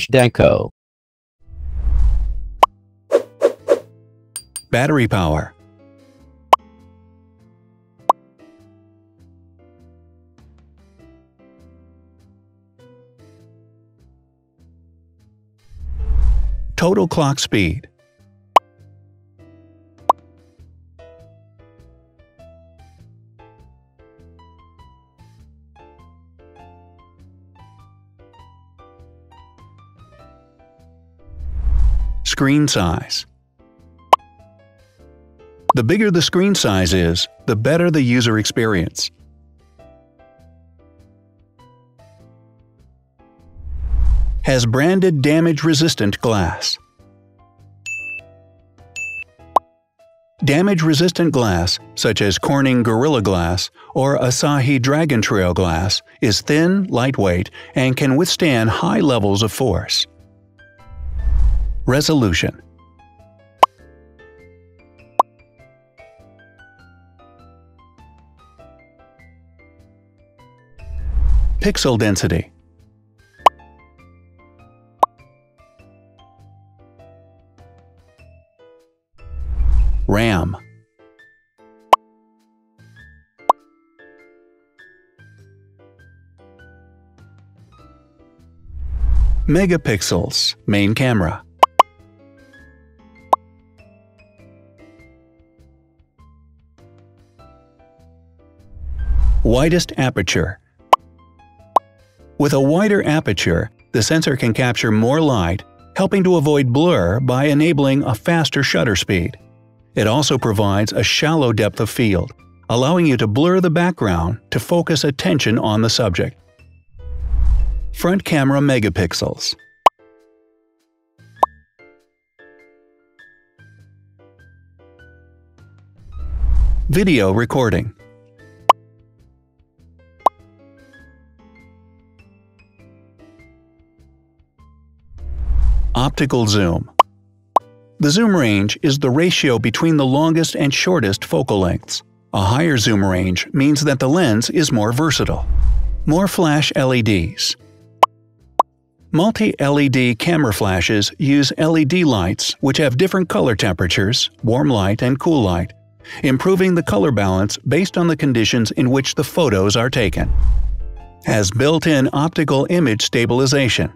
Zhdanko. Battery power. Total clock speed. Screen size. The bigger the screen size is, the better the user experience. Has branded damage-resistant glass. Damage-resistant glass, such as Corning Gorilla Glass or Asahi Dragon Trail glass, is thin, lightweight, and can withstand high levels of force. Resolution. Pixel density. RAM. Megapixels, main camera. Widest aperture. With a wider aperture, the sensor can capture more light, helping to avoid blur by enabling a faster shutter speed. It also provides a shallow depth of field, allowing you to blur the background to focus attention on the subject. Front camera megapixels. Video recording. Optical zoom. The zoom range is the ratio between the longest and shortest focal lengths. A higher zoom range means that the lens is more versatile. More flash LEDs. Multi-LED camera flashes use LED lights which have different color temperatures, warm light and cool light, improving the color balance based on the conditions in which the photos are taken. Has built-in optical image stabilization.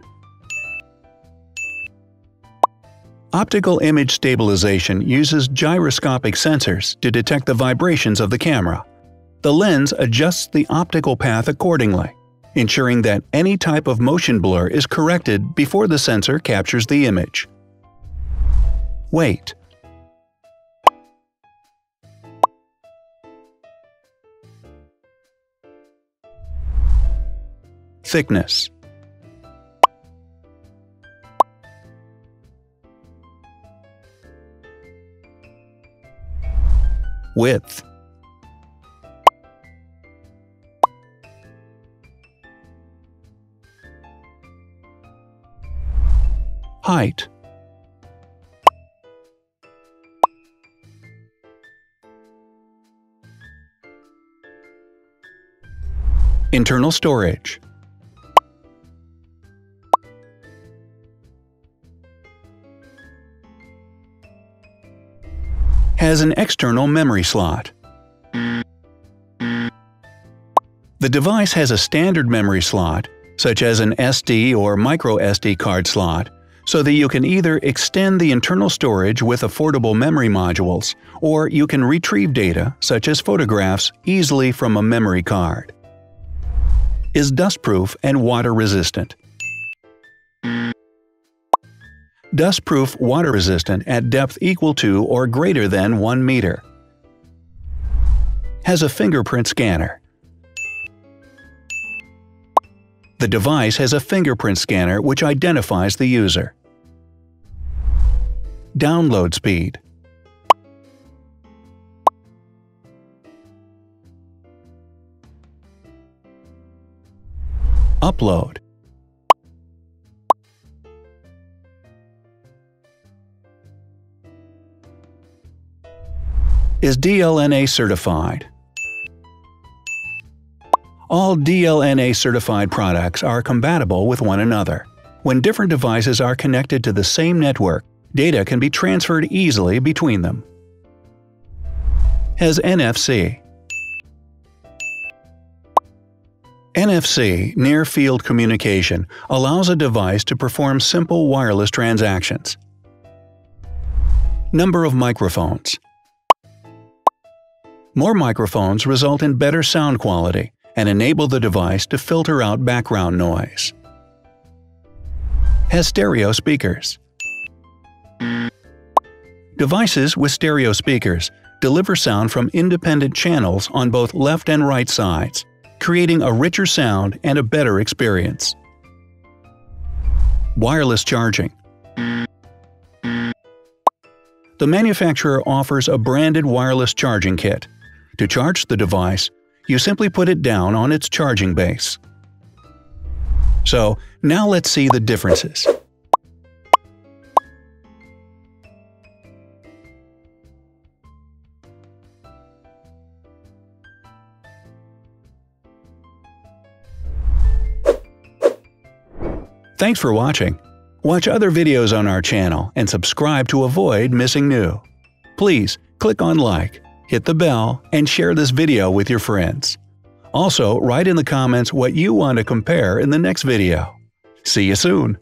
Optical image stabilization uses gyroscopic sensors to detect the vibrations of the camera. The lens adjusts the optical path accordingly, ensuring that any type of motion blur is corrected before the sensor captures the image. Weight. Thickness. Width. Height. Internal storage. Has an external memory slot. The device has a standard memory slot, such as an SD or micro SD card slot, so that you can either extend the internal storage with affordable memory modules, or you can retrieve data, such as photographs, easily from a memory card. Is dustproof and water-resistant. Dustproof water-resistant at depth equal to or greater than 1 meter. Has a fingerprint scanner. The device has a fingerprint scanner which identifies the user. Download speed. Upload. Is DLNA certified. All DLNA certified products are compatible with one another. When different devices are connected to the same network, data can be transferred easily between them. Has NFC. NFC, near-field communication, allows a device to perform simple wireless transactions. Number of microphones. More microphones result in better sound quality and enable the device to filter out background noise. Has stereo speakers. Devices with stereo speakers deliver sound from independent channels on both left and right sides, creating a richer sound and a better experience. Wireless charging. The manufacturer offers a branded wireless charging kit. To charge the device, you simply put it down on its charging base. So, now let's see the differences. Thanks for watching. Watch other videos on our channel and subscribe to avoid missing new. Please click on like, hit the bell, and share this video with your friends. Also, write in the comments what you want to compare in the next video. See you soon!